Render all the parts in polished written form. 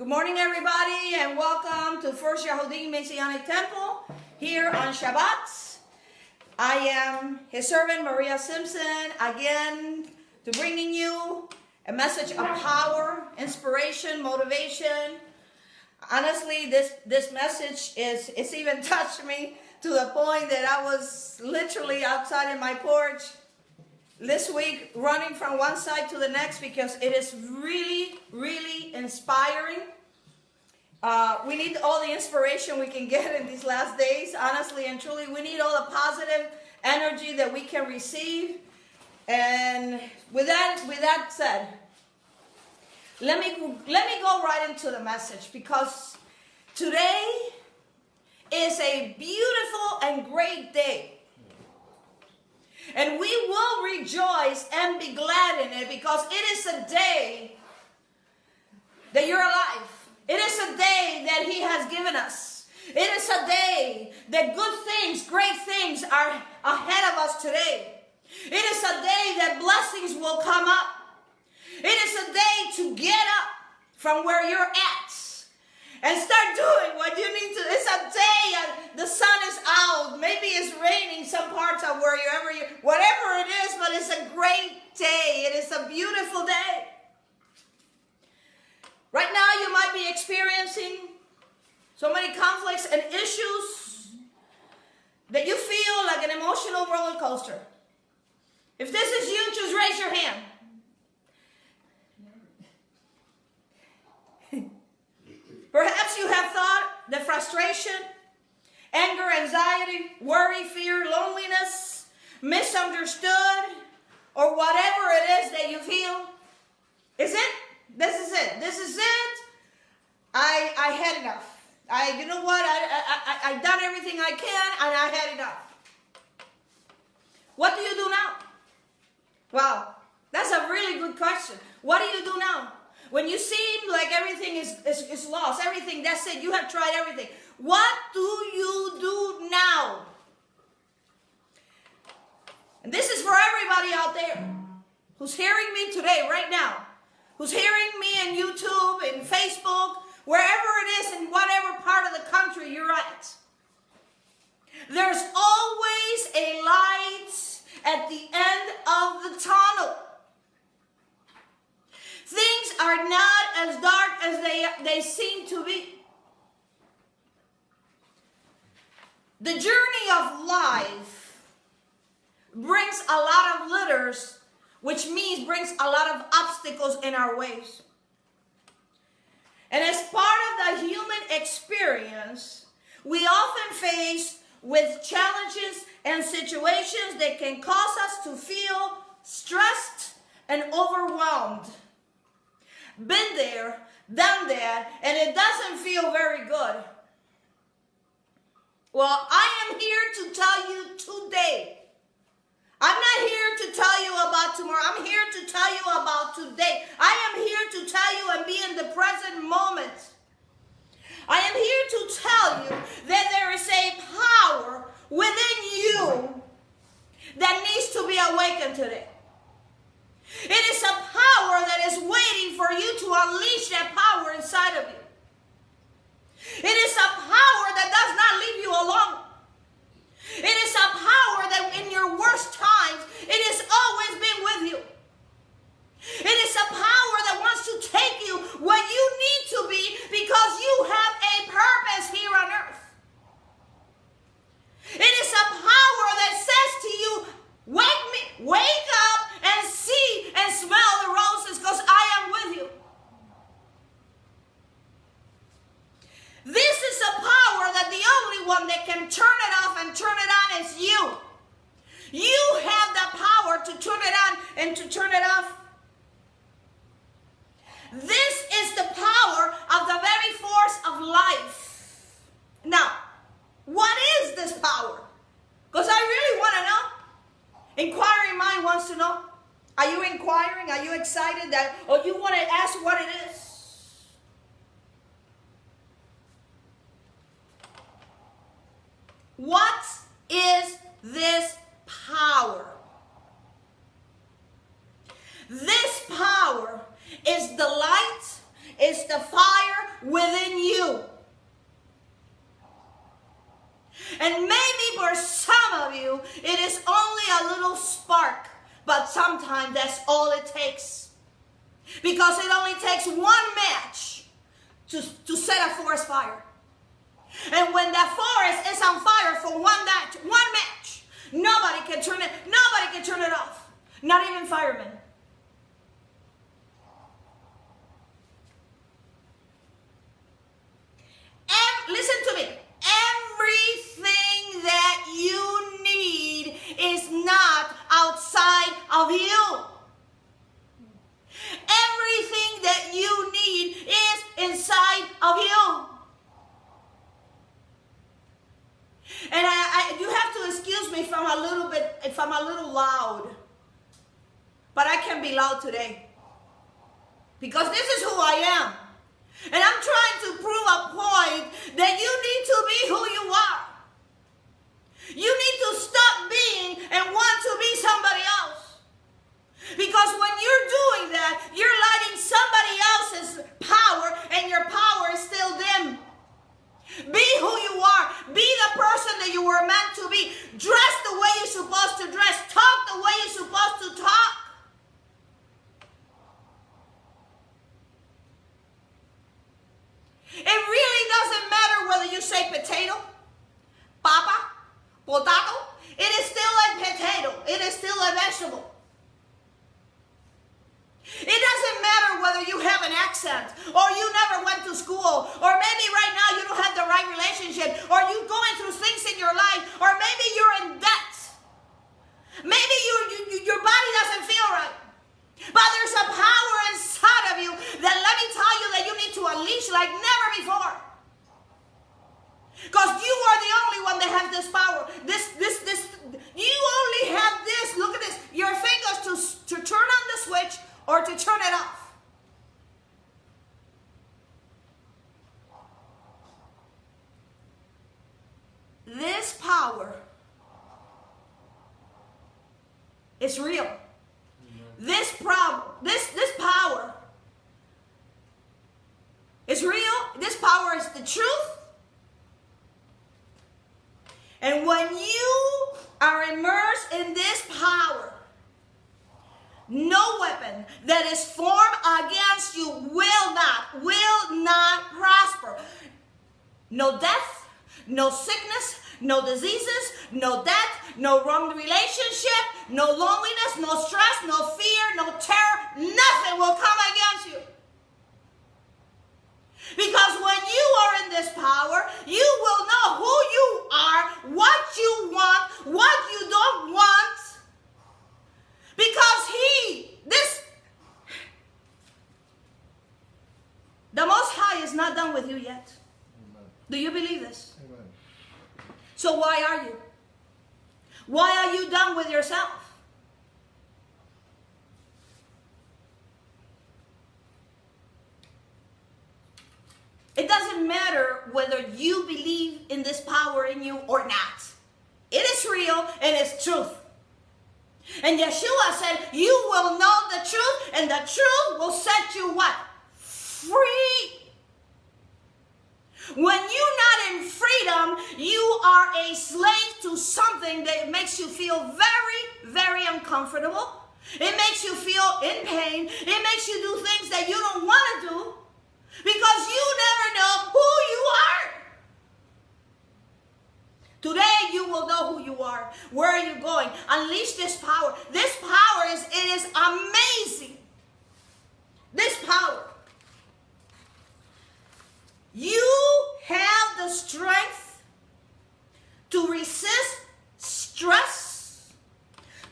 Good morning, everybody, and welcome to First Yahudin Messianic Temple here on Shabbat. I am his servant, Maria Simpson, again to bringing you a message of power, inspiration, motivation. Honestly, this message it's even touched me to the point that I was literally outside in my porch this week running from one side to the next because it is really, really inspiring. We need all the inspiration we can get in these last days, honestly and truly. We need all the positive energy that we can receive. And with that said, let me go right into the message, because today is a beautiful and great day. And we will rejoice and be glad in it, because it is a day that you're alive. It is a day that He has given us. It is a day that good things, great things are ahead of us today. It is a day that blessings will come up. It is a day to get up from where you're at and start doing what you need to. It's a day, the sun is out. Maybe it's raining some parts of whatever it is, but it's a great day. It is a beautiful day. Right now, you might be experiencing so many conflicts and issues that you feel like an emotional roller coaster. If this is you, just raise your hand. Perhaps you have thought that frustration, anger, anxiety, worry, fear, loneliness, misunderstood, or whatever it is that you feel. Is it? This is it. This is it. I had enough. You know what? I've done everything I can, and I had enough. What do you do now? Wow, that's a really good question. What do you do now? When you seem like everything is lost, everything, that's it, you have tried everything. What do you do now? And this is for everybody out there who's hearing me today, right now, who's hearing me in YouTube, in Facebook, wherever it is, in whatever part of the country you're at. There's always a light at the end of the tunnel. Things are not as dark as they seem to be. The journey of life brings a lot of litters, which means brings a lot of obstacles in our ways. And as part of the human experience, we often face with challenges and situations that can cause us to feel stressed and overwhelmed. Been there, done that, and it doesn't feel very good. Well, I am here to tell you today. I'm not here to tell you about tomorrow. I'm here to tell you about today. I am here to tell you and be in the present moment. I am here to tell you that there is a power within you that needs to be awakened today. It is a power that is waiting for you to unleash that power inside of you. It is a power that does not leave you alone. It is a power that in your worst times, it has always been with you. It is a power that wants to take you where you need to be, because you have a purpose here on earth. It is a power that says to you, wake up and see and smell the roses, because I am with you. This is a power that the only one that can turn it off and turn it on is you. You have the power to turn it on and to turn it off. This is the power of the very force of life. Now, what is this power? Because I really want to know. Inquiring mind wants to know. Are you inquiring? Are you excited or you want to ask what it is? What is this power? This power is the light, is the fire, within you. And maybe for some of you, it is only a little spark, but sometimes that's all it takes. Because it only takes one match to set a forest fire. And when that forest is on fire for one match, nobody can turn it off. Not even firemen. And listen to me. Everything that you need is not outside of you. Everything that you need is inside of you. And you have to excuse me if I'm a little loud. But I can be loud today. Because this is who I am. And I'm trying to prove a point that you need to be who you are. You need to stop being and want to be somebody else. Because when you're doing that, you're lighting somebody else's power and your power is still dim. Be who you are. Be the person that you were meant to be. Dress the way you're supposed to dress. Talk the way you're supposed to talk. It really doesn't matter whether you say potato, papa, potato. It is still a potato. It is still a vegetable. It doesn't matter whether you have an accent or you never went to school or maybe right now you don't have the right relationship or you're going through things in your life or maybe you're in debt. Maybe your body doesn't feel right. But there's a power inside of you that let me tell you that you need to unleash like never before. Because you are the only one that has this power. You only have this. Look at this. Your fingers to turn on the switch or to turn it off. This power is real. This power is real. This power is the truth. And when you are immersed in this power, no weapon that is formed against you will not prosper. No death, no sickness, no diseases, no death, no wrong relationship, no loneliness, no stress, no fear, no terror. Nothing will come against you. Because when you are in this power, you will know who you are, what you want, what you don't want. Because the Most High is not done with you yet. Amen. Do you believe this? Amen. So why are you? Why are you done with yourself? It doesn't matter whether you believe in this power in you or not. It is real and it's truth. And Yeshua said, you will know the truth and the truth will set you what? Free. When you're not in freedom, you are a slave to something that makes you feel very, very uncomfortable. It makes you feel in pain. It makes you do things that you don't want to do because you never know who you are. Today you will know who you are. Where are you going? Unleash this power. This power is amazing. This power. You have the strength to resist stress,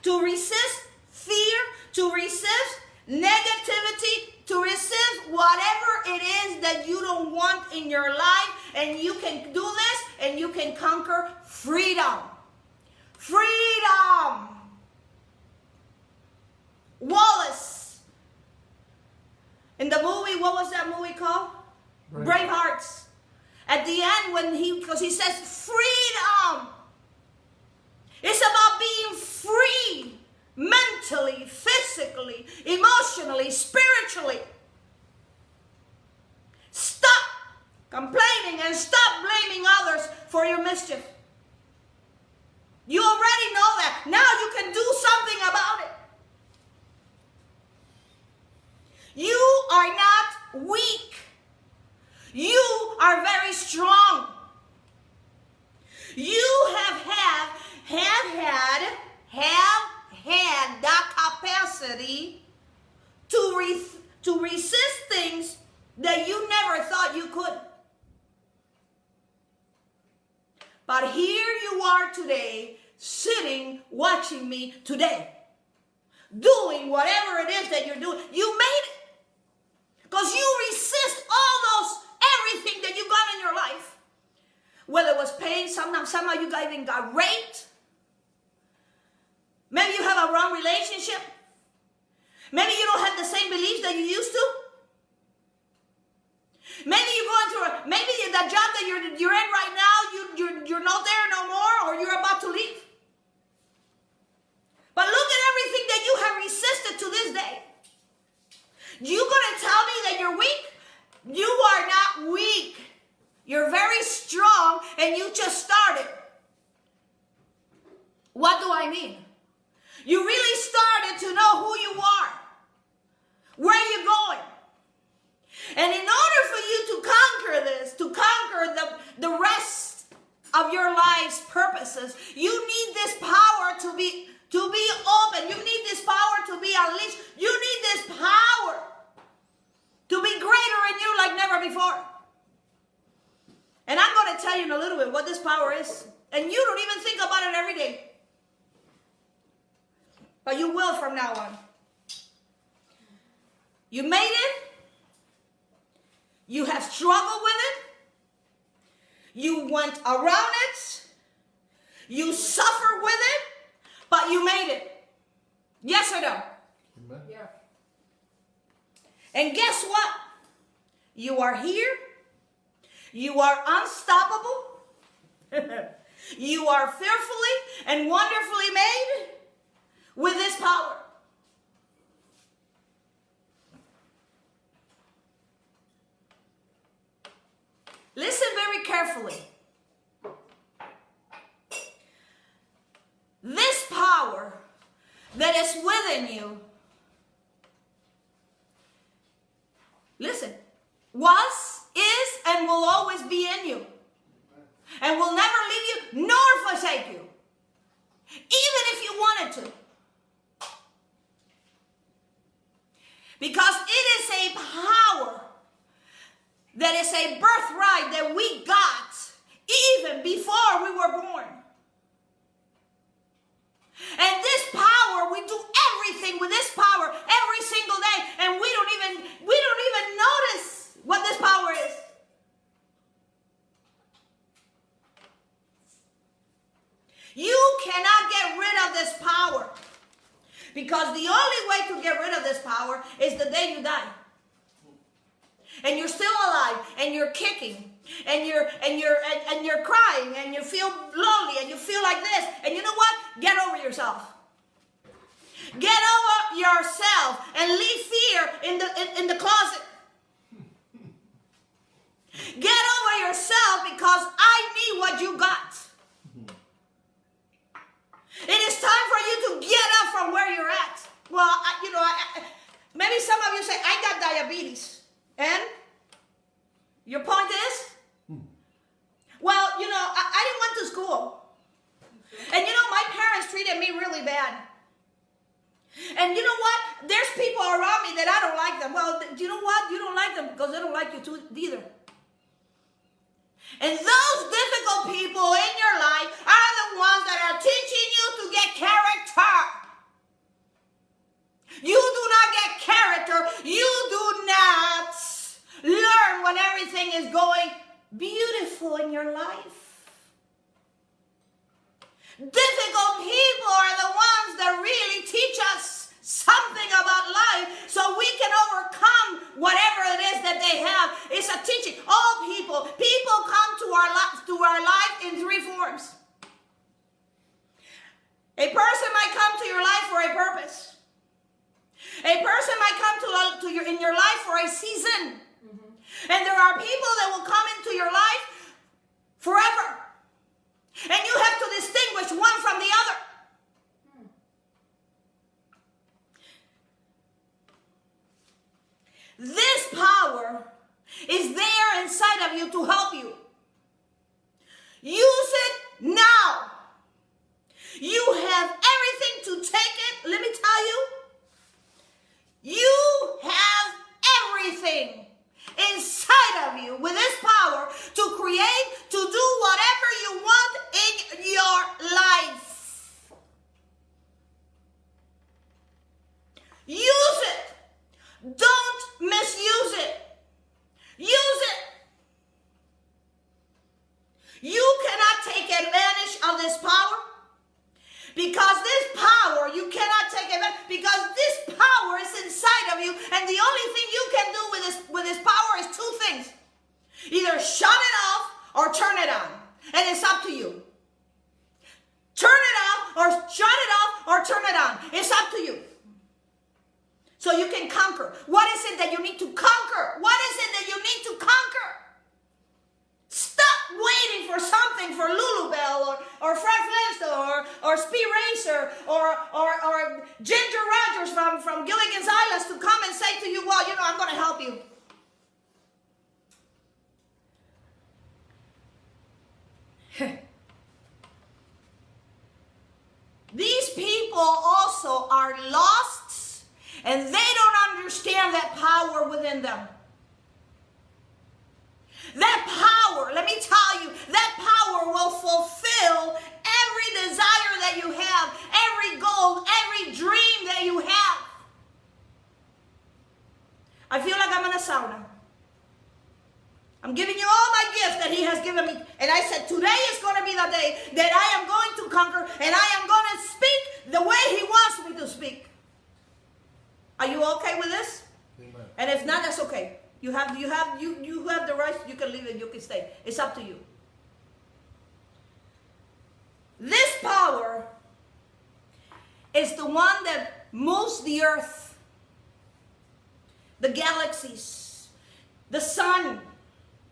to resist fear, to resist negativity, to resist whatever it is that you don't want in your life. And you can do this and you can conquer freedom. Freedom. Wallace. In the movie, what was that movie called? Bravehearts. At the end, because he says freedom. It's about being free. Mentally, physically, emotionally, spiritually. Stop complaining, and stop blaming others for your mischief. You already know that. Now you can do something about it. You are not weak. You are very strong. You have had that capacity to resist things that you never thought you could. But here you are today, sitting, watching me today, doing whatever it is that you're doing. You made it. Because you resist everything that you got in your life. Whether it was pain, sometimes some of you guys even got raped. Maybe you have a wrong relationship. Maybe you don't have the same beliefs that you used to. Maybe you're going through maybe the job that you're in right now, you're not there no more, or you're about to leave. But look at everything that you have resisted to this day. You going to tell me that you're weak? You are not weak. You're very strong, and you just started. What do I mean? You really started to know who you are, where you're going. And in order for you to conquer this, to conquer the rest of your life's purposes, you need this power to be open. You need this power to be unleashed. You need this power to be greater in you like never before. And I'm going to tell you in a little bit what this power is. And you don't even think about it every day. But you will from now on. You made it. You have struggled with it. You went around it. You suffered with it. But you made it. Yes or no? Amen. Yeah. And guess what? You are here. You are unstoppable. You are fearfully and wonderfully made with this power. Listen very carefully. This power that is within you, listen, was, is, and will always be in you. And will never leave you nor forsake you. Even if you wanted to. Because it is a power that is a birthright that we got even before we were born. And this power, we do everything with this power every single day, and we don't even notice what this power is. You cannot get rid of this power, because the only way to get rid of this power is the day you die. And you're still alive, and you're kicking, and you're crying, and you feel lonely, and you feel like this. And you know what? Get over yourself. Get over yourself and leave fear in the closet. Get over yourself, because I need what you got. It is time for you to get up from where you're at. Well, maybe some of you say, I got diabetes. And your point is? Well, I didn't went to school. And my parents treated me really bad. And you know what? There's people around me that I don't like them. Well, you know what? You don't like them because they don't like you too either. And those difficult people in your life are the ones that are teaching you to get character. You do not get character. You do not learn when everything is going beautiful in your life. Difficult people are the ones that really teach us something about life so we can overcome whatever it is that they have. It's a teaching. All people come to our life in three forms. A person might come to your life for a purpose. A person might come in your life for a season. And there are people that will come into your life forever. And you have to distinguish one from the other. This power is there inside of you to help you. Use it now. You have everything to take it. Let me tell you. You have everything inside of you with this power to create, to do whatever you want in your life. Use it. Don't misuse it. Use it. You cannot take advantage of this power because this power, you cannot take advantage because this power is inside of you, and the only thing you can do with this power is two things. Either shut it off or turn it on. And it's up to you. Turn it off or shut it off or turn it on. It's up to you. So you can conquer. What is it that you need to conquer? What is it that you need to conquer? Stop waiting for something, for Lulubelle or Fred Flintstone or Speed Racer or Ginger Rogers from Gilligan's Islands to come and say to you, well, you know, I'm going to help you. These people also are lost, and they don't understand that power within them. That power, let me tell you, that power will fulfill every desire that you have, every goal, every dream that you have. I feel like I'm in a sauna. I'm giving you all my gifts that he has given me. And I said, today is going to be the day that I am going to conquer, and I am going to speak the way he wants me to speak. Are you okay with this? Amen. And if not, that's okay. You have the right. You can leave it. You can stay. It's up to you. This power is the one that moves the earth, the galaxies, the sun,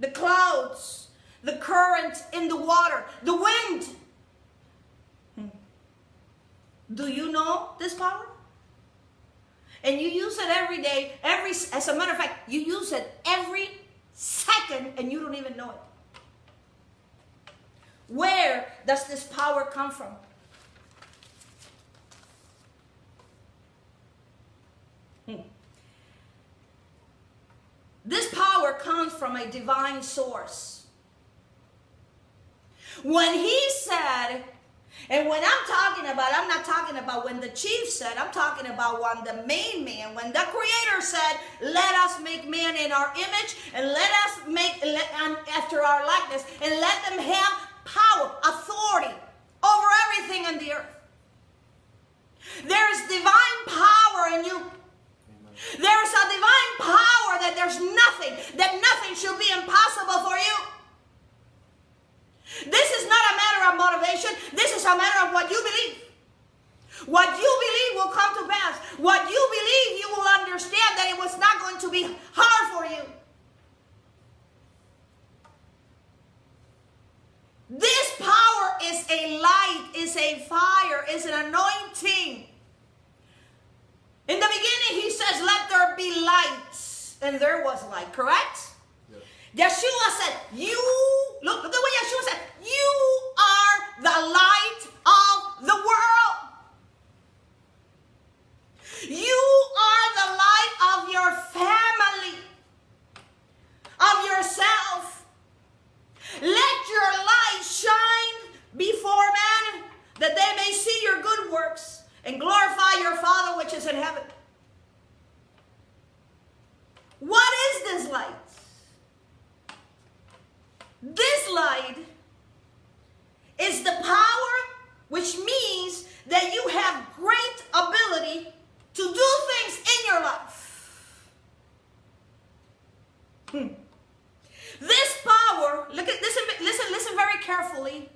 the clouds, the current in the water, the wind. Do you know this power? And you use it every day, as a matter of fact, you use it every second and you don't even know it. Where does this power come from? This power comes from a divine source. When he said, and when I'm not talking about when the chief said, I'm talking about when the main man, when the creator said, let us make man in our image and let us make after our likeness and let them have power, authority over everything in the earth. There is divine power in you. There is a divine power that nothing should be impossible for you. This is not a matter of motivation. This is a matter of what you believe. What you believe will come to pass. What you believe, you will understand that it was not going to be hard for you. This power is a light, is a fire, is an anointing. In the beginning, he says, let there be light. And there was light, correct? Yes. Yeshua said, look the way Yeshua said, you are the light of the world. You are the light of your family, of yourself. Let your light shine before men, that they may see your good works and glorify your Father which is in heaven. What is this light? This light is the power, which means that you have great ability to do things in your life. This power, listen very carefully.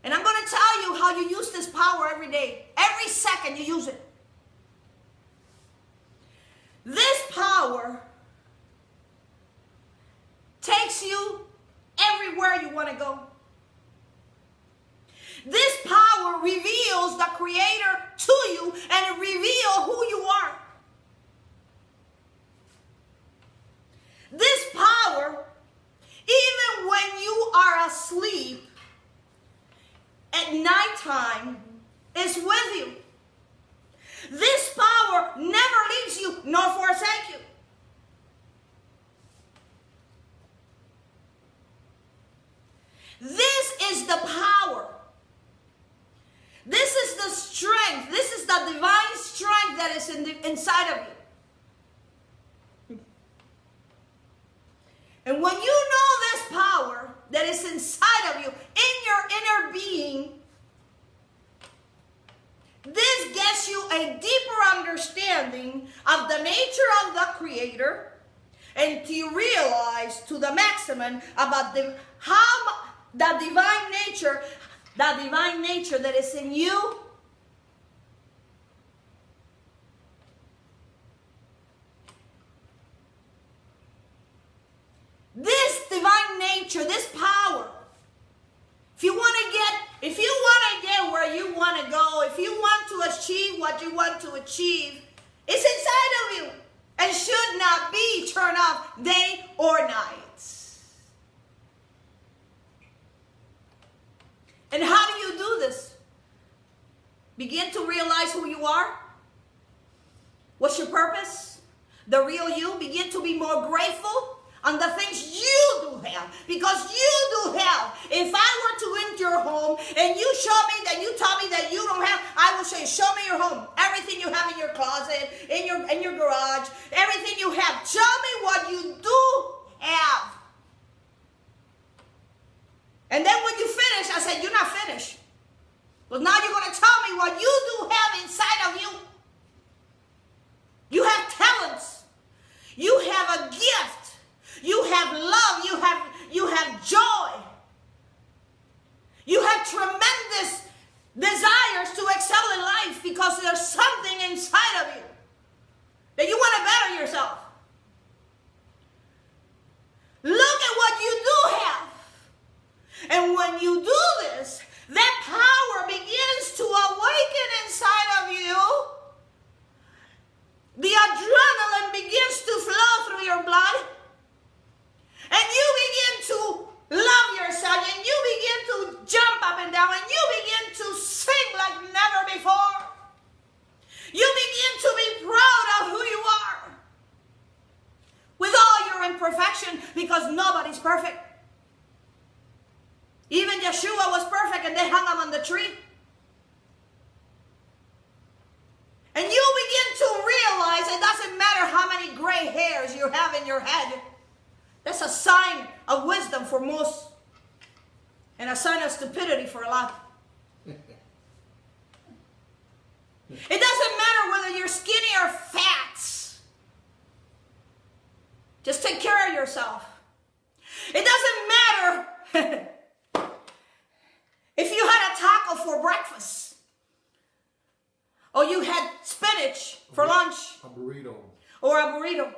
And I'm going to tell you how you use this power every day. Every second you use it. This power takes you everywhere you want to go. This power reveals the Creator to you and reveals who you are. This power, even when you are asleep at nighttime, is with you. This power never leaves you nor forsakes you. This is the power. This is the strength. This is the divine strength that is inside of you. And when you know this power that is inside of you, in your inner being, this gets you a deeper understanding of the nature of the Creator, and you realize to the maximum about the divine nature that is in you. This divine nature, this power, if you want to get where you want to go, if you want to achieve what you want to achieve, it's inside of you and should not be turned off day or night. And how do you do this? Begin to realize who you are. What's your purpose? The real you. Begin to be more grateful on the things you do have. Because you do have. If I were to enter your home and you show me that you tell me that you don't have, I will say, show me your home. Everything you have in your closet, in your garage, everything you have. Show me what you do have. And then when you finish, I said, you're not finished. Well, now you're going to tell me what you do have inside of you. You have talents. You have a gift. You have love. You have joy. You have tremendous desires to excel in life because there's something inside of you that you want to better yourself. Look at what you do have. And when you do this, that power begins to awaken inside of you. The adrenaline begins to flow through your blood. And you begin to love yourself. And you begin to jump up and down. And you begin to sing like never before. You begin to be proud of who you are. With all your imperfection, because nobody's perfect. Even Yeshua was perfect and they hung him on the tree. And you begin to realize it doesn't matter how many gray hairs you have in your head. That's a sign of wisdom for most and a sign of stupidity for a lot. It doesn't matter whether you're skinny or fat. Just take care of yourself. It doesn't matter if you had a taco for breakfast, or you had spinach for lunch, a burrito, or a burrito.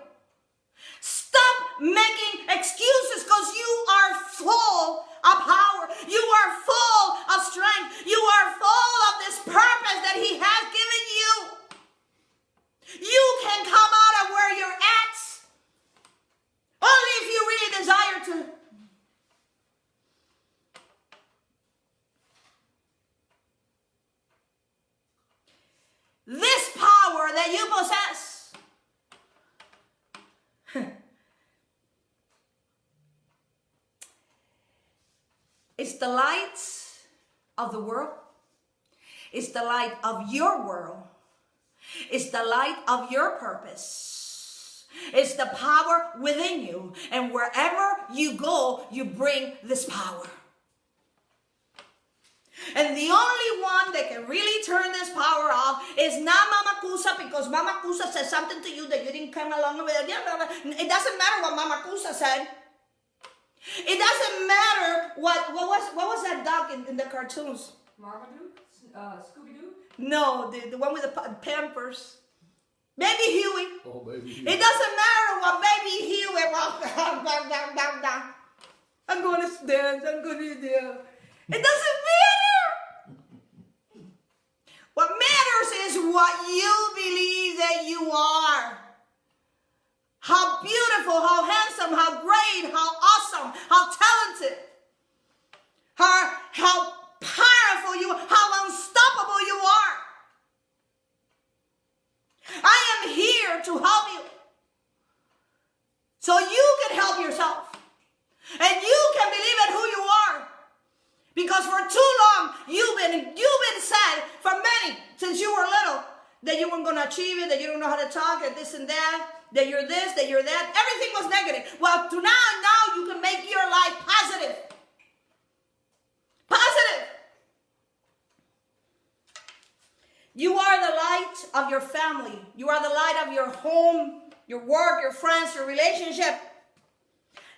Stop making excuses because you are full of power. You are full of strength. You are full of this purpose that He has given you. You can come out of where you're at only if you really desire to. This power that you possess is the light of the world. It's the light of your world. It's the light of your purpose. It's the power within you. And wherever you go, you bring this power. And the only one that can really turn this power off is not Mama Kusa, because Mama Kusa said something to you that you didn't come along with. It doesn't matter what Mama Kusa said. It doesn't matter what was that dog in the cartoons? Marmaduke? Scooby-Doo? No, the one with the Pampers. Baby Huey. Oh, baby Huey. It doesn't matter I'm going to dance. I'm going to dance. It doesn't matter. What matters is what you believe that you are. How beautiful, how handsome, how great, how awesome, how talented, how powerful you are, how unstoppable you are. I am here to help you so you can help yourself. And you can believe in who you are. Because for too long, you've been said from many, since you were little, that you weren't going to achieve it, that you don't know how to talk, that this and that you're this, that you're that. Everything was negative. Well, to now you can make your life positive. Positive. You are the light of your family. You are the light of your home, your work, your friends, your relationship.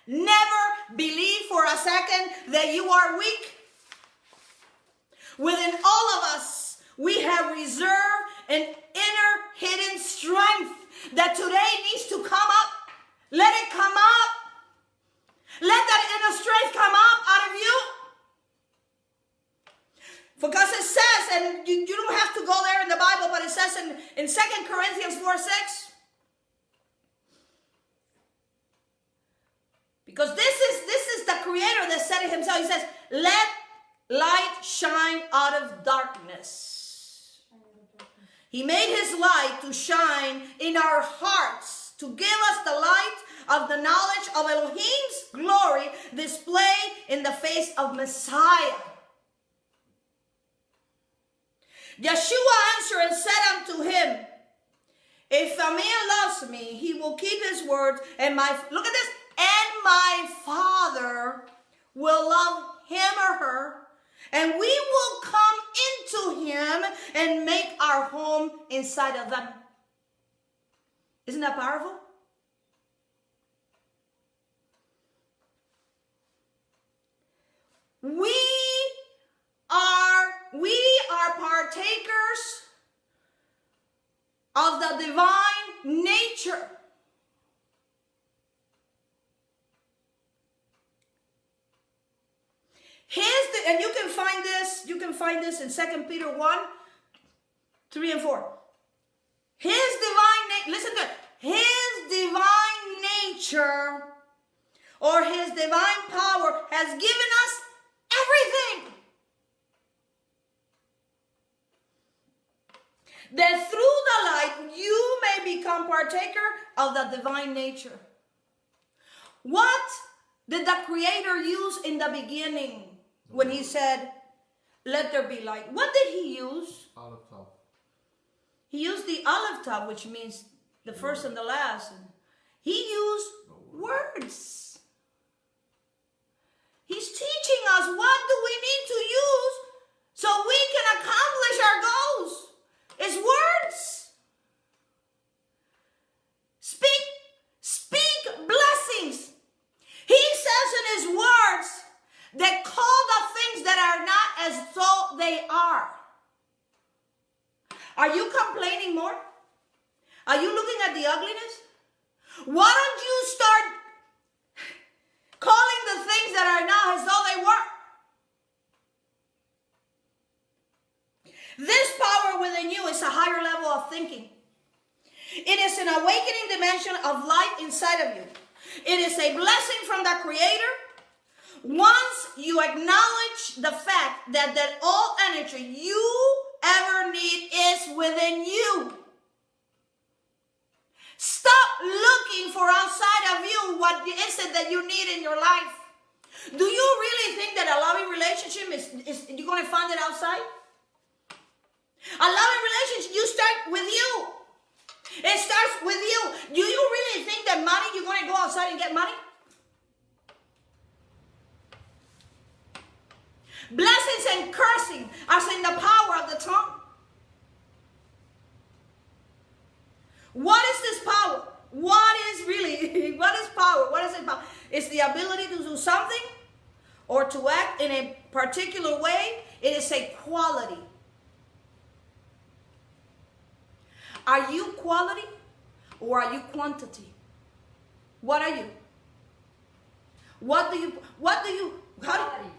Never believe for a second that you are weak. Within all of us, we have reserved an inner hidden strength that today needs to come up. Let it come up. Let that inner strength come up out of you. Because it says, and you don't have to go there in the Bible, but it says in 2 Corinthians 4:6. Because this is the Creator that said it himself. He says, let light shine out of darkness. He made his light to shine in our hearts, to give us the light of the knowledge of Elohim's glory displayed in the face of Messiah. Yeshua answered and said unto him, if a man loves me, he will keep his words, and look at this, and my Father will love him or her, and we will come into him and make our home inside of them. Isn't that powerful? We are partakers of the divine nature. And you can find this in 2 Peter 1, 3 and 4. Listen to it. His divine nature or his divine power has given us everything. That through the light you may become partaker of the divine nature. What did the Creator use in the beginning when he said, let there be light? What did he use? Olive top. He used the olive top, which means the first and the last. He used words. He's teaching us what do we need to use so we can accomplish our goals. It's words. Speak blessings. He says in his words that call the things that are not as though they are. Are you complaining more? Are you looking at the ugliness? Why don't you start calling the things that are not as though they were? This power within you is a higher level of thinking. It is an awakening dimension of light inside of you. It is a blessing from the Creator. Once you acknowledge the fact that all energy you ever need is within you. Stop looking for outside of you what is it that you need in your life. Do you really think that a loving relationship is you're going to find it outside? A loving relationship, you start with you. It starts with you. Do you really think that money, you're going to go outside and get money? Blessings and cursing are in the power of the tongue. What is this power? What is power? What is it power? It's the ability to do something or to act in a particular way. It is a quality. Are you quality or are you quantity? What are you? What do you, how do, Quality.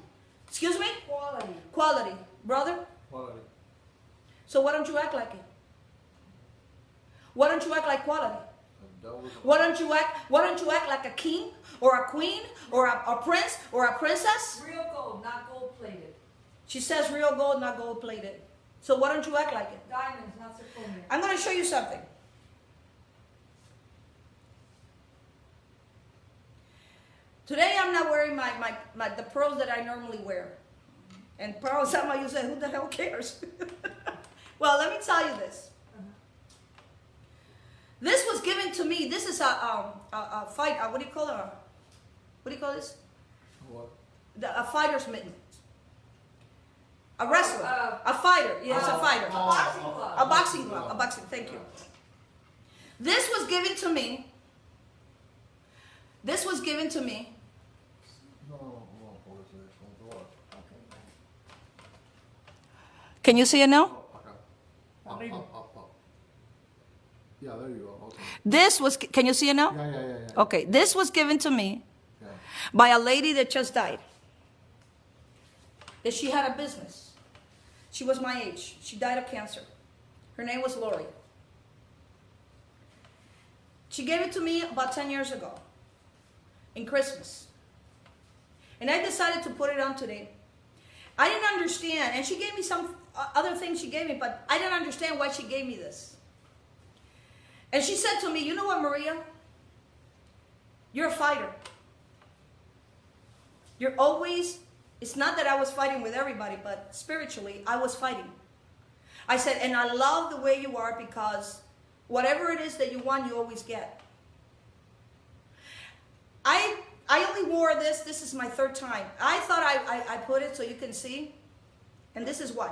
excuse me? Quality. Quality. Brother? Quality. So why don't you act like it? Why don't you act like quality? That was Why don't you act like a king or a queen or a prince or a princess? Real gold, not gold plated. She says real gold, not gold plated. So why don't you act like it? Diamonds, not zirconia. I'm going to show you something. Today I'm not wearing the pearls that I normally wear. And pearls, some of you say, who the hell cares? Well, let me tell you this. This was given to me. This is a fight. What do you call it? What do you call this? what? A fighter's mitten. A wrestler. A fighter. Yes, a fighter. A boxing glove. A boxing glove. A boxing. Thank you. This was given to me. This was given to me. No, por eso es con todo. Can you see it now? Oh, acá. Up. Yeah, there you go. Okay. This was. Can you see it now? Yeah. Okay. This was given to me Yeah. by a lady that just died. That she had a business. She was my age. She died of cancer. Her name was Lori. She gave it to me about 10 years ago in Christmas. And I decided to put it on today. I didn't understand, and she gave me some other things she gave me, but I didn't understand why she gave me this. And she said to me, you know what, Maria? You're a fighter. You're always, it's not that I was fighting with everybody, but spiritually, I was fighting. I said, and I love the way you are because whatever it is that you want, you always get. I only wore this. This is my third time. I thought I put it so you can see. And this is why.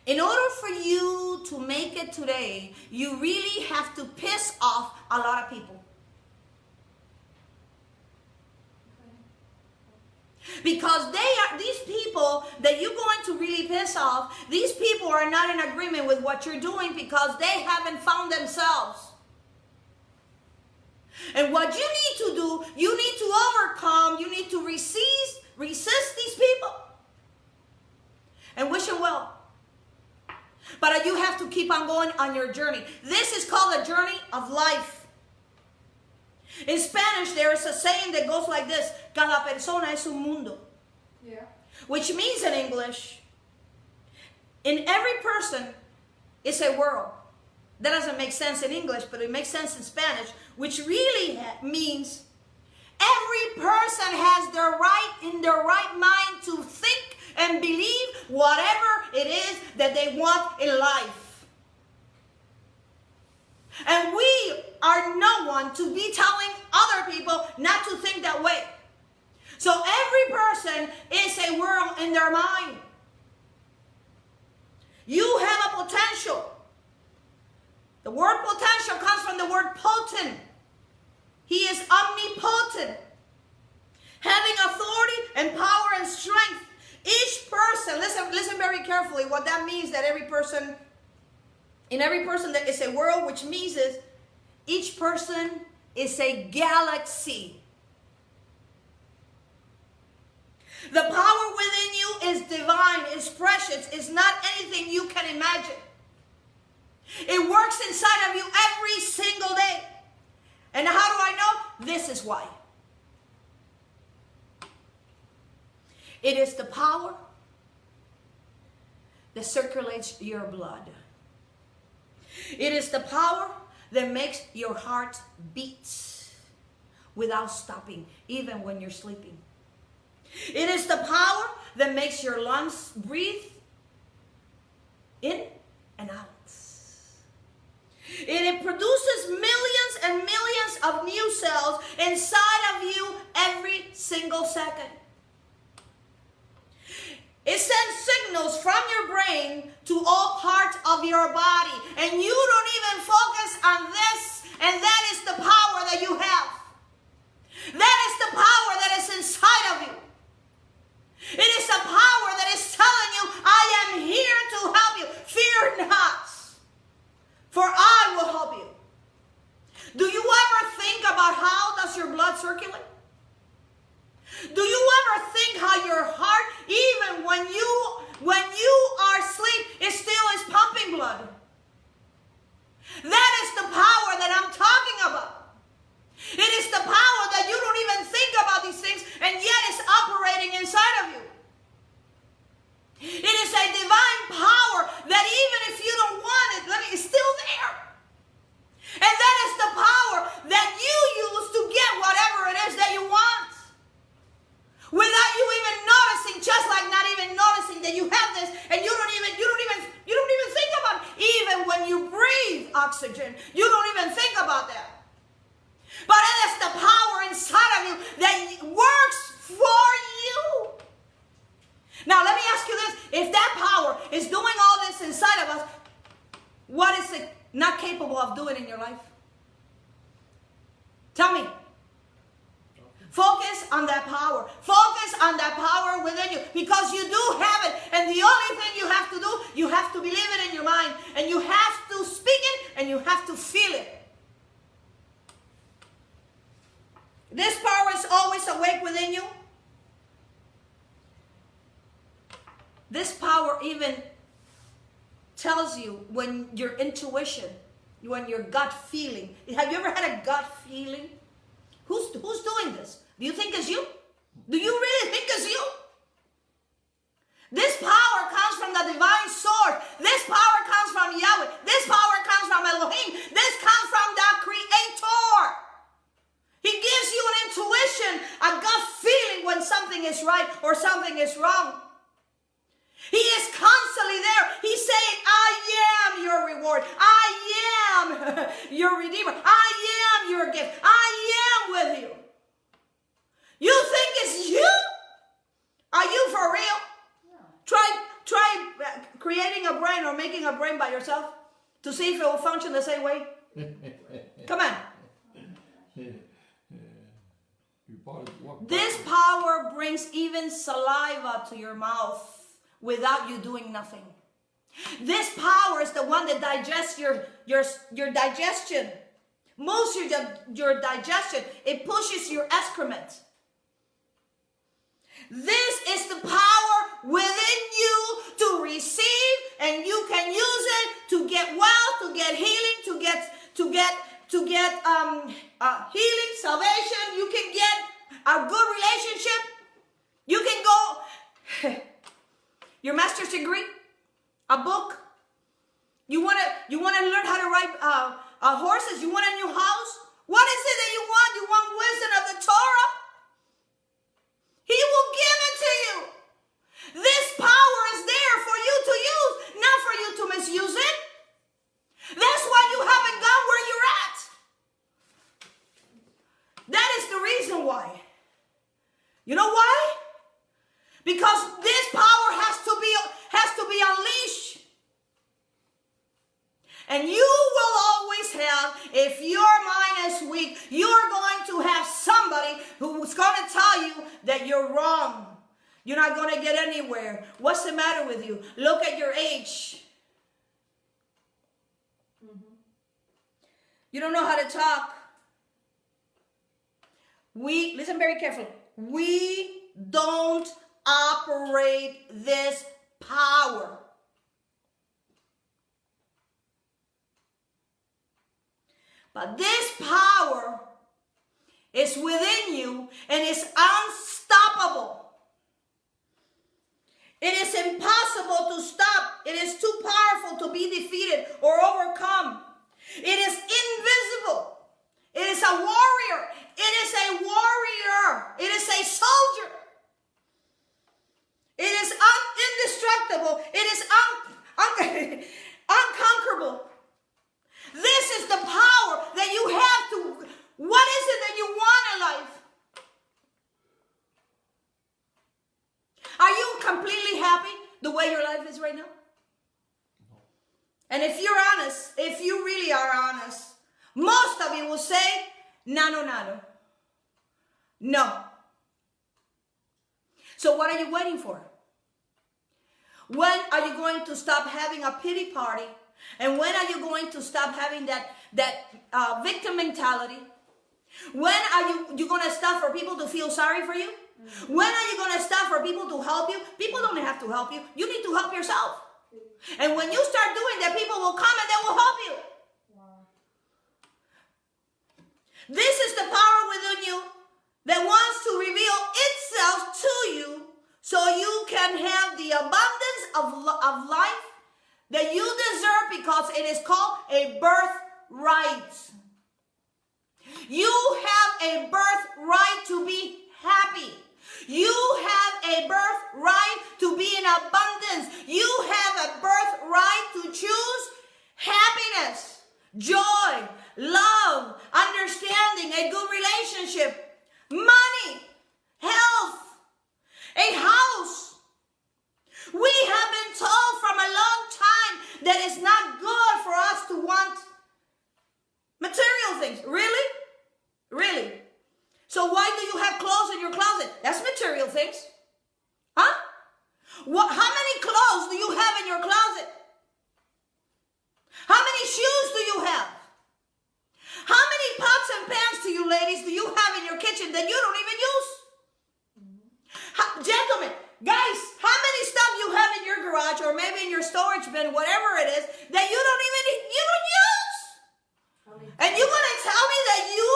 In order for you to make it today, you really have to piss off a lot of people. Because these people that you're going to really piss off, these people are not in agreement with what you're doing because they haven't found themselves. And what you need to do, you need to overcome, you need to resist these people and wish them well. But you have to keep on going on your journey. This is called a journey of life. In Spanish, there is a saying that goes like this: cada persona es un mundo. Yeah. Which means in English, in every person is a world. That doesn't make sense in English, but it makes sense in Spanish, which really means every person has their right, in their right mind to think and believe whatever it is that they want in life. And we are no one to be telling other people not to think that way. So every person is a world in their mind. You have a potential. The word potential comes from the word potent. He is omnipotent, having authority and power and strength. Each person, listen very carefully what that means, that every person, in every person there is a world, which means is each person is a galaxy. The power within you is divine, is precious, is not anything you can imagine. It works inside of you every single day. And how do I know? This is why. It is the power that circulates your blood. It is the power that makes your heart beat without stopping, even when you're sleeping. It is the power that makes your lungs breathe in and out. It produces millions and millions of new cells inside of you every single second. It sends signals from your brain to all parts of your body. And you don't even focus on this. And that is the power that you have. That is the power that is inside of you. It is a power that is telling you, I am here to help you. Fear not, for I will help you. Do you ever think about how does your blood blood circulate? Do you ever think how your heart, even when you are asleep, it still is pumping blood? That is the power that I'm talking about. It is the power that you don't even think about these things, and yet it's operating inside of you. It is a divine power that even if you don't want it, it's still there. And that is the power that you use to get whatever it is that you want. Without you even noticing, just like not even noticing that you have this, and you don't even think about it. Even when you breathe oxygen, you don't even think about that. But it is the power inside of you that works for you. Now let me ask you this. If that power is doing all this inside of us, what is it not capable of doing in your life? Tell me. Focus on that power. Focus on that power within you, because you do have it. And the only thing you have to do, you have to believe it in your mind, and you have to speak it, and you have to feel it. This power is always awake within you. This power even tells you when your intuition, when your gut feeling. Have you ever had a gut feeling? Who's doing this? Do you think it's you? Do you really think it's you? This power comes from the divine source. This power comes from Yahweh. This power comes from Elohim. This comes from the Creator. He gives you an intuition, a gut feeling when something is right or something is wrong. He is constantly there. He's saying, I am your reward. I am your redeemer. I am your gift. I am with you. You think it's you? Are you for real? Yeah. Try creating a brain or making a brain by yourself to see if it will function the same way. Come on. This power brings even saliva to your mouth without you doing nothing. This power is the one that digests your digestion. Moves your digestion. It pushes your excrement. This is the power within you to receive, and you can use it to get wealth, to get healing, to get healing, salvation. You can get a good relationship. You can go your master's degree, a book. You want to learn how to ride horses. You want a new house. What is it that you want? You want wisdom of the Torah. He will give it to you. This power is there for you to use, not for you to misuse it. That's why you haven't gone where you're at. That is the reason why. You know why? Because this power has to be unleashed. And you will always have, if your mind is weak, you're going to have somebody who's going to tell you that you're wrong. You're not going to get anywhere. What's the matter with you? Look at your age. Mm-hmm. You don't know how to talk. Listen very carefully. We don't operate this power. But this power is within you and is unstoppable. It is impossible to stop. It is too powerful to be defeated or overcome. It is invisible. It is a warrior. It is a warrior. It is a soldier. It is indestructible. It is unconquerable. This is the power that you have to. What is it that you want in life? Are you completely happy the way your life is right now? And if you're honest, if you really are honest, most of you will say, nano. No. So what are you waiting for? When are you going to stop having a pity party? And when are you going to stop having that victim mentality? When are you going to stop for people to feel sorry for you? When are you going to stop for people to help you? People don't have to help you. You need to help yourself. And when you start doing that, people will come and they will help you. Wow. This is the power within you that wants to reveal itself to you so you can have the abundance of life that you deserve, because it is called a birthright. You have a birthright to be happy. You have a birthright to be in abundance. You have a birthright to choose happiness, joy, love, understanding, a good relationship, money, health, a house. We have been told from a long time that it's not good for us to want material things. Really? Really? So why do you have clothes in your closet? That's material things. Huh? How many clothes do you have in your closet? How many shoes do you have? How many pots and pans do you ladies do you have in your kitchen that you don't even use? Gentlemen, guys, how many stuff you have in your garage or maybe in your storage bin, whatever it is, that you don't use? And you're going to tell me that you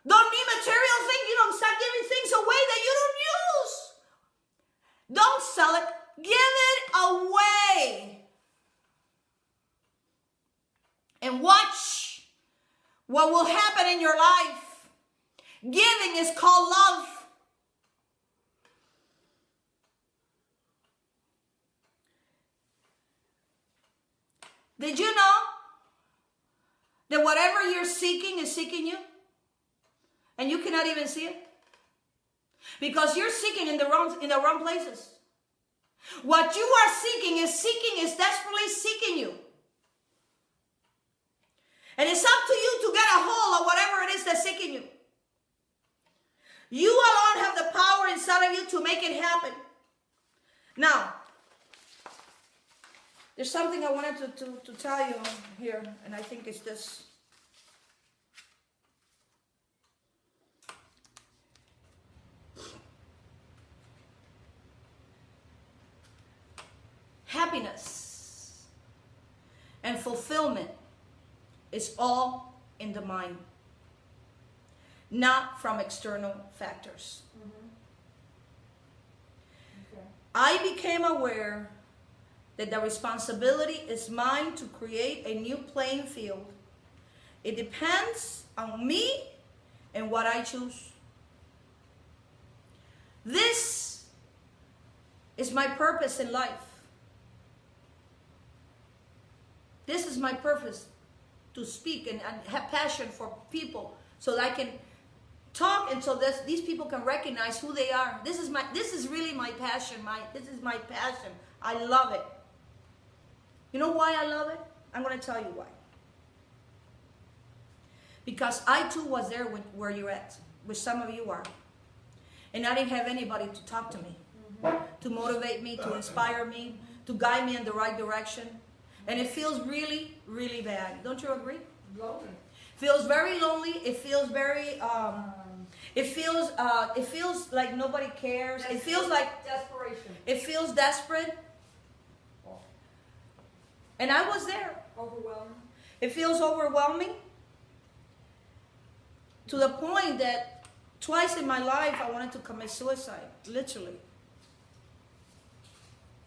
don't need material things? You don't start giving things away that you don't use. Don't sell it. Give it away. And watch what will happen in your life. Giving is called love. Did you know that whatever you're seeking is seeking you? And you cannot even see it? Because you're seeking in the wrong places. What you are seeking is desperately seeking you. And it's up to you to get a hold of whatever it is that's seeking you. You alone have the power inside of you to make it happen. Now, there's something I wanted to tell you here, and I think it's this. Happiness and fulfillment is all in the mind, not from external factors. Okay. I became aware that the responsibility is mine to create a new playing field. It depends on me and what I choose. This is my purpose in life. This is my purpose, to speak and have passion for people so that I can talk and so these people can recognize who they are. This is really my passion. This is my passion. I love it. You know why I love it? I'm going to tell you why. Because I too was there where you're at, where some of you are. And I didn't have anybody to talk to me, to motivate me, to inspire me, to guide me in the right direction. And it feels really, really bad. Don't you agree? Lonely. Feels very lonely. It feels very, it feels like nobody cares. It feels like desperation. It feels desperate. And I was there. Overwhelming. It feels overwhelming to the point that twice in my life I wanted to commit suicide, literally.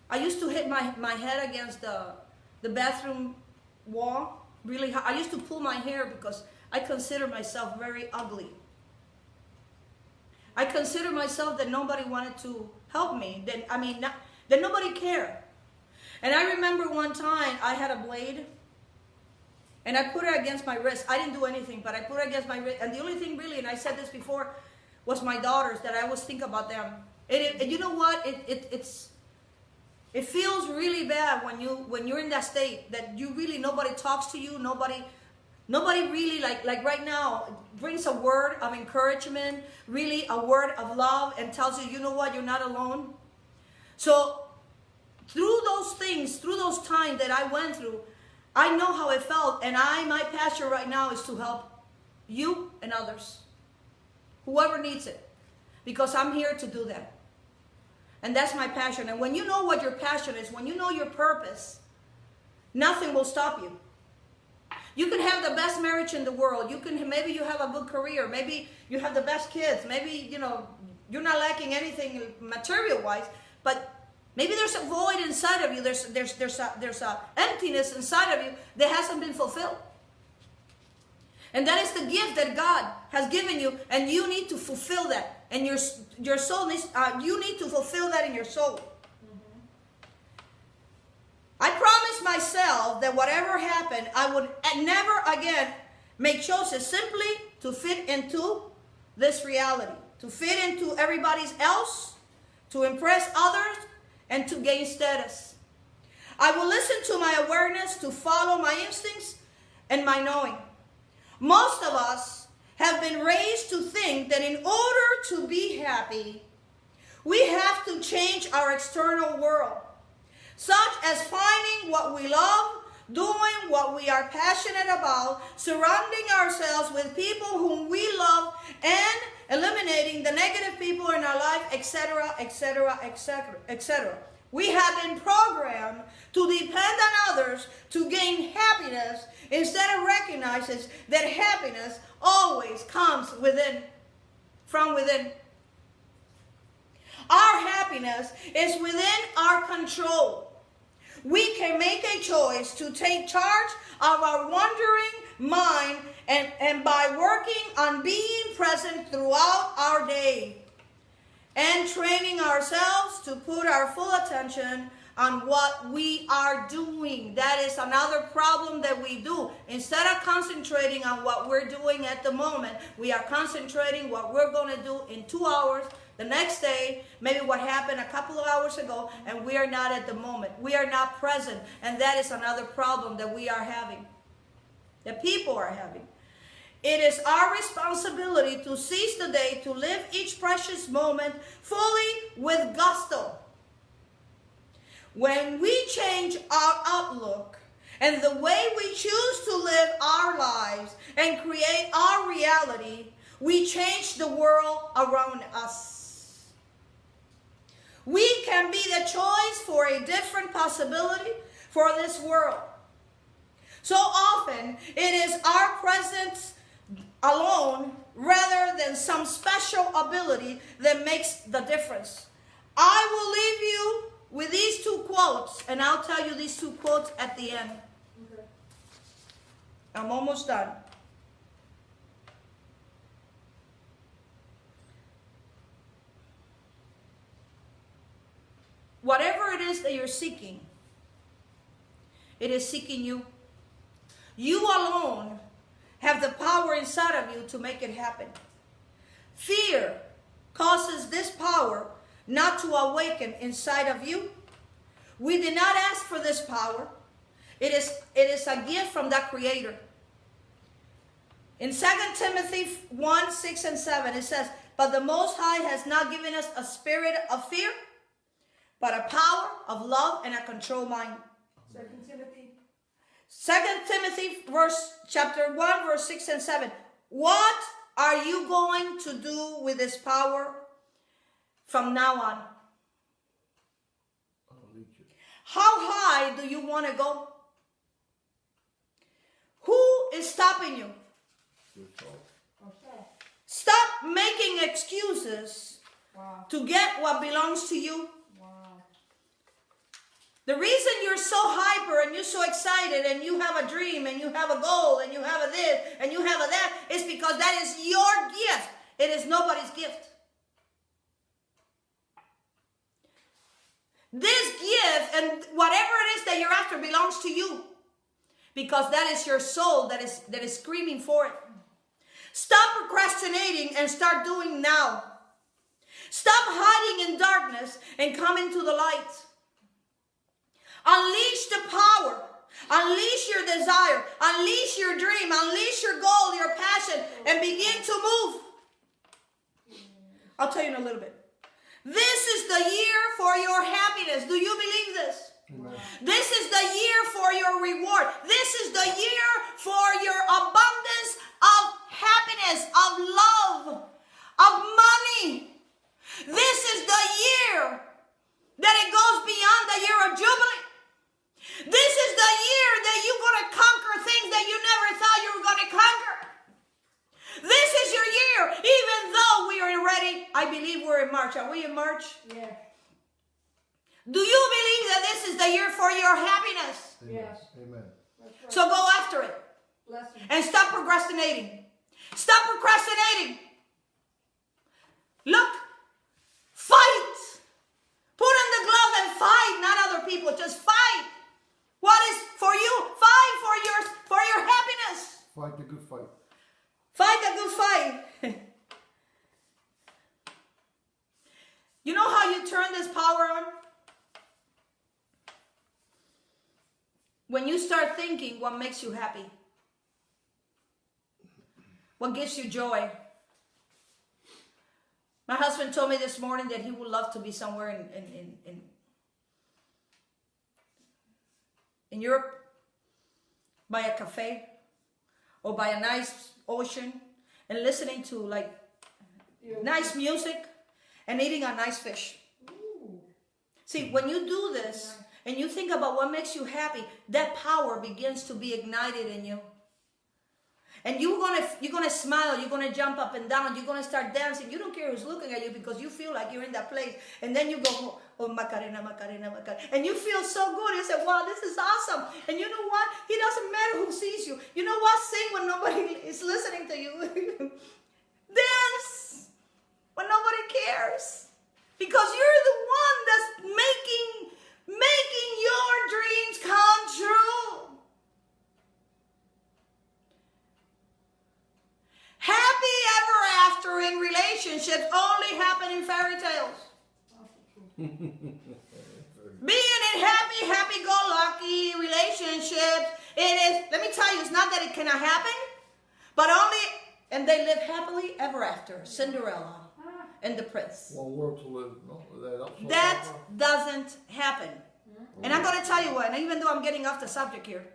I used to hit my head against the bathroom wall really hard. I used to pull my hair because I consider myself very ugly. I consider myself that nobody wanted to help me, that nobody cared. And I remember one time I had a blade and I put it against my wrist. I didn't do anything, but I put it against my wrist. And the only thing really, and I said this before, was my daughters, that I always think about them. And you know what? It feels really bad when you're in that state that you really, nobody talks to you, nobody really, like right now, brings a word of encouragement, really a word of love, and tells you, you know what, you're not alone. So through those things, through those times that I went through, I know how it felt, and my passion right now is to help you and others. Whoever needs it. Because I'm here to do that. And that's my passion. And when you know what your passion is, when you know your purpose, nothing will stop you. You can have the best marriage in the world. Maybe you have a good career. Maybe you have the best kids. Maybe, you're not lacking anything material-wise. But maybe there's a void inside of you. There's a emptiness inside of you that hasn't been fulfilled. And that is the gift that God has given you, and you need to fulfill that. And your soul needs, you need to fulfill that in your soul. I promised myself that whatever happened, I would never again make choices simply to fit into this reality, to fit into everybody else, to impress others, and to gain status. I will listen to my awareness, to follow my instincts and my knowing. Most of us have been raised to think that in order to be happy, we have to change our external world, such as finding what we love, doing what we are passionate about, surrounding ourselves with people whom we love, and eliminating the negative people in our life, etc., etc., etc., etc. We have been programmed to depend on others to gain happiness instead of recognizing that happiness always comes from within. Our happiness is within our control. We can make a choice to take charge of our wandering mind and by working on being present throughout our day and training ourselves to put our full attention on what we are doing. That is another problem that we do. Instead of concentrating on what we're doing at the moment, we are concentrating what we're going to do in 2 hours, the next day, maybe what happened a couple of hours ago, and we are not at the moment. We are not present, and that is another problem that we are having, that people are having. It is our responsibility to seize the day, to live each precious moment fully with gusto. When we change our outlook and the way we choose to live our lives and create our reality, we change the world around us. We can be the choice for a different possibility for this world. So often, it is our presence alone rather than some special ability that makes the difference. I will leave you with these 2 quotes, and I'll tell you these 2 quotes at the end. Okay. I'm almost done. Whatever it is that you're seeking, it is seeking you. You alone have the power inside of you to make it happen. Fear causes this power not to awaken inside of you. We did not ask for this power. It is a gift from that Creator. In 2 Timothy 1, 6 and 7, it says, "But the Most High has not given us a spirit of fear, but a power of love and a controlled mind." 2 Timothy. 2 Timothy chapter 1, verse 6 and 7. What are you going to do with this power from now on? How high do you want to go? Who is stopping you? Okay. Stop making excuses Wow. to get what belongs to you. Wow. The reason you're so hyper and you're so excited and you have a dream and you have a goal and you have a this and you have a that is because that is your gift. It is nobody's gift. This gift and whatever it is that you're after belongs to you, because that is your soul that is screaming for it. Stop procrastinating and start doing now. Stop hiding in darkness and come into the light. Unleash the power. Unleash your desire. Unleash your dream. Unleash your goal, your passion, and begin to move. I'll tell you in a little bit. This is the year for your happiness. Do you believe this? Amen. This is the year for your reward. This is the year for your abundance of happiness. happiness, of love, of money. This is the year that it goes beyond the year of Jubilee. This is the year that you're going to conquer things that you never thought you were going to conquer. This is your year, even though we are already, I believe we're in March. Are we in March? Yeah. Do you believe that this is the year for your happiness? Yes. Amen. That's right. So go after it. Bless him. And stop procrastinating. Stop procrastinating. Look, fight. Put on the glove and fight, not other people. Just fight. What is for you? Fight for your happiness. Fight the good fight. Fight the good fight. You know how you turn this power on? When you start thinking what makes you happy. What gives you joy? My husband told me this morning that he would love to be somewhere in Europe, by a cafe or by a nice ocean and listening to like nice music and eating a nice fish. Ooh. See, when you do this and you think about what makes you happy, that power begins to be ignited in you. And you're gonna smile, you're gonna jump up and down, you're gonna start dancing. You don't care who's looking at you because you feel like you're in that place. And then you go, oh, Macarena, Macarena, Macarena. And you feel so good. You say, wow, this is awesome. And you know what? It doesn't matter who sees you. You know what? Sing when nobody is listening to you. Dance when nobody cares. Because you're the one that's making your dreams come true. Happy ever after in relationships only happen in fairy tales. Being in happy-go-lucky relationships, it is, let me tell you, it's not that it cannot happen, but only, and they live happily ever after. Cinderella and the prince. One world to live. No, That doesn't happen. And I'm going to tell you what, and even though I'm getting off the subject here,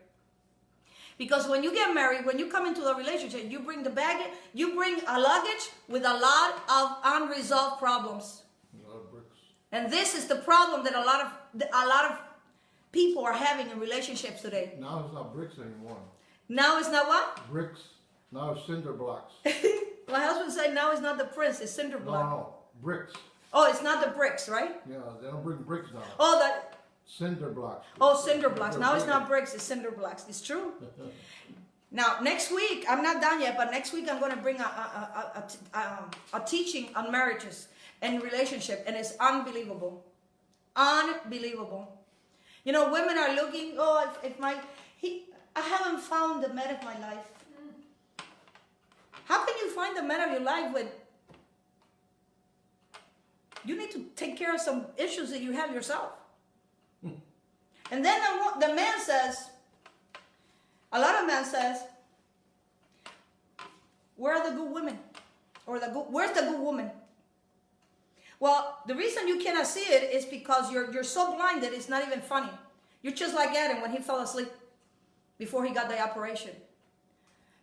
because when you get married, when you come into a relationship, you bring the baggage, you bring a luggage with a lot of unresolved problems. A lot of bricks. And this is the problem that a lot of people are having in relationships today. Now it's not bricks anymore. Now it's not what? Bricks. Now it's cinder blocks. My husband said now it's not the prince, it's cinder block. No, bricks. Oh, it's not the bricks, right? Yeah, they don't bring bricks now. Oh, that. Cinder blocks. Oh, cinder blocks. Now it's not bricks, it's cinder blocks. It's true. Now, next week, I'm not done yet, but next week I'm going to bring a teaching on marriages and relationship, and it's unbelievable. Unbelievable. You know, women are looking, I haven't found the man of my life. How can you find the man of your life when you need to take care of some issues that you have yourself? And then the man says, a lot of men says, where are the good women? Or where's the good woman? Well, the reason you cannot see it is because you're so blind that it's not even funny. You're just like Adam when he fell asleep before he got the operation.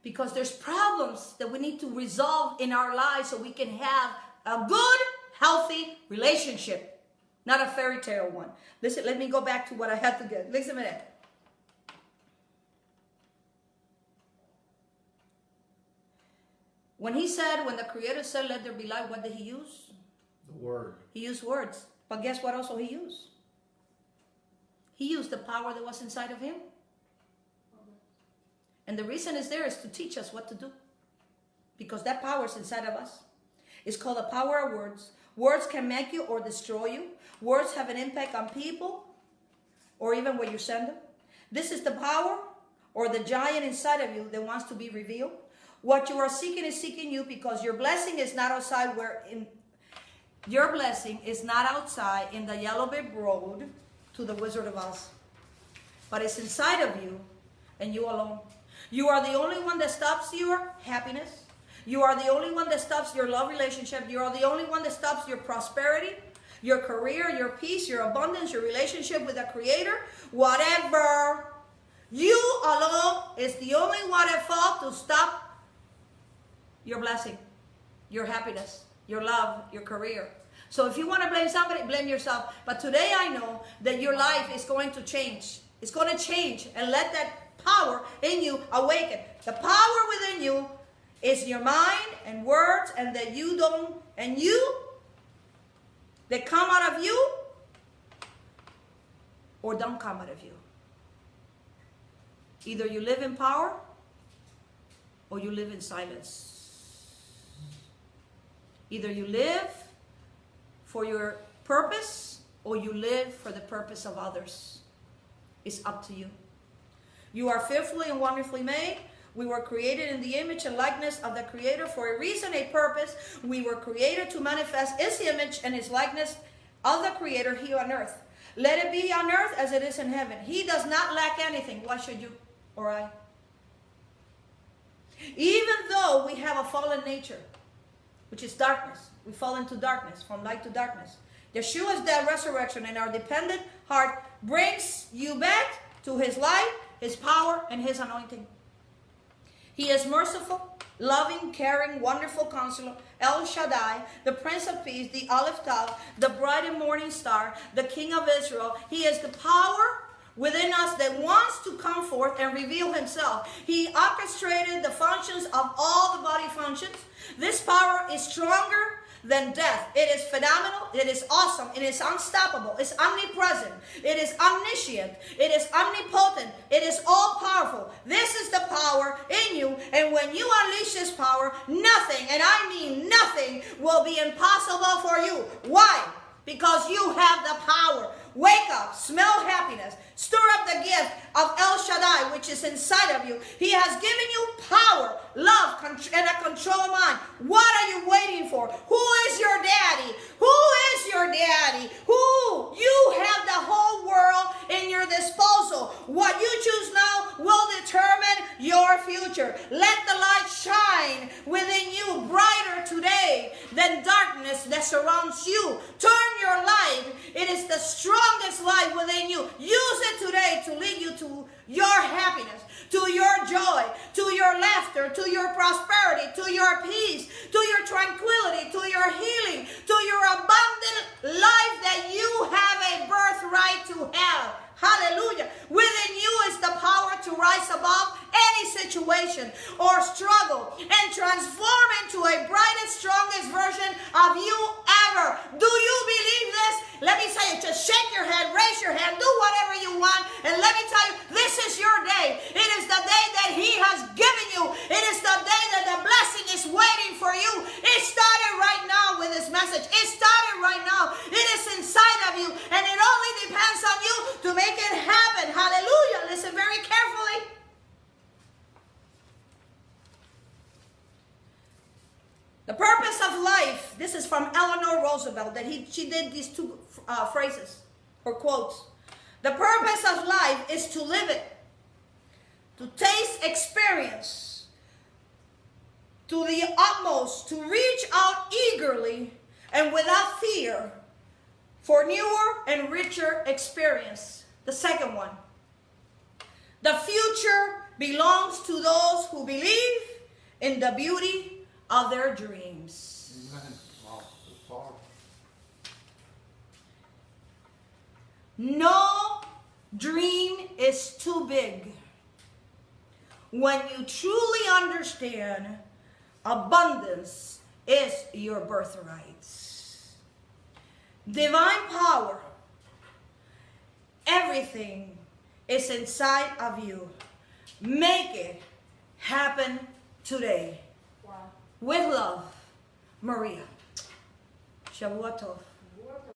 Because there's problems that we need to resolve in our lives so we can have a good, healthy relationship. Not a fairy tale one. Listen, let me go back to what I had to get. Listen a minute. When the Creator said, let there be light, what did he use? The word. He used words. But guess what also he used? He used the power that was inside of him. And the reason it's there is to teach us what to do. Because that power is inside of us. It's called the power of words. Words can make you or destroy you. Words have an impact on people or even where you send them. This is the power or the giant inside of you that wants to be revealed. What you are seeking is seeking you because your blessing is not outside your blessing is not outside in the yellow brick road to the Wizard of Oz. But it's inside of you and you alone. You are the only one that stops your happiness. You are the only one that stops your love relationship. You are the only one that stops your prosperity, your career, your peace, your abundance, your relationship with the Creator. Whatever. You alone is the only one at fault to stop your blessing, your happiness, your love, your career. So if you want to blame somebody, blame yourself. But today I know that your life is going to change. It's going to change, and let that power in you awaken. The power within you is your mind and words, and that you don't, and you, that come out of you or don't come out of you. Either you live in power or you live in silence. Either you live for your purpose or you live for the purpose of others. It's up to you. You are fearfully and wonderfully made. We were created in the image and likeness of the Creator for a reason, a purpose. We were created to manifest His image and His likeness of the Creator here on earth. Let it be on earth as it is in heaven. He does not lack anything. Why should you or I? Even though we have a fallen nature, which is darkness, we fall into darkness, from light to darkness. Yeshua's death, resurrection, and our dependent heart brings you back to His light, His power, and His anointing. He is merciful, loving, caring, wonderful counselor, El Shaddai, the Prince of Peace, the Aleph Tav, the bright and morning star, the King of Israel. He is the power within us that wants to come forth and reveal Himself. He orchestrated the functions of all the body functions. This power is stronger than death. It is phenomenal. It is awesome. It is unstoppable. It's omnipresent. It is omniscient. It is omnipotent. It is all powerful. This is the power in you. And when you unleash this power, nothing, and I mean nothing, will be impossible for you. Why? Because you have the power. Wake up, smell happiness, stir up the gift of El Shaddai, which is inside of you. He has given you power, love, and a control mind. What are you waiting for? Who is your daddy? Who is your daddy? Who? You have the whole world in your disposal. What you choose now will determine your future. Let the light shine within you brighter today than darkness that surrounds you. Turn your life. It is the strongest light within you. Use it today to lead you to your happiness, to your joy, to your laughter, to your prosperity, to your peace, to your tranquility, to your healing, to your abundant life that you have a birthright to have. Hallelujah. Within you is the power to rise above any situation or struggle and transform into a brightest, strongest version of you ever. Do you believe this? Let me tell you, just shake your head, raise your hand, do whatever you want, and let me tell you, this is your day. It is the day that He has given you. It is the day that the blessing is waiting for you. It started right now with this message. It started right now. It is inside of you, and it only depends on you to make it happen. Hallelujah. Listen very carefully. The purpose of life, this is from Eleanor Roosevelt, that she did these two phrases or quotes. The purpose of life is to live it, to taste experience to the utmost, to reach out eagerly and without fear for newer and richer experience. The second one, the future belongs to those who believe in the beauty of their dreams. Amen. Wow, that's powerful. No dream is too big. When you truly understand, abundance is your birthright. Divine power, everything is inside of you. Make it happen today. Wow. With love, Maria. Shavua Tov.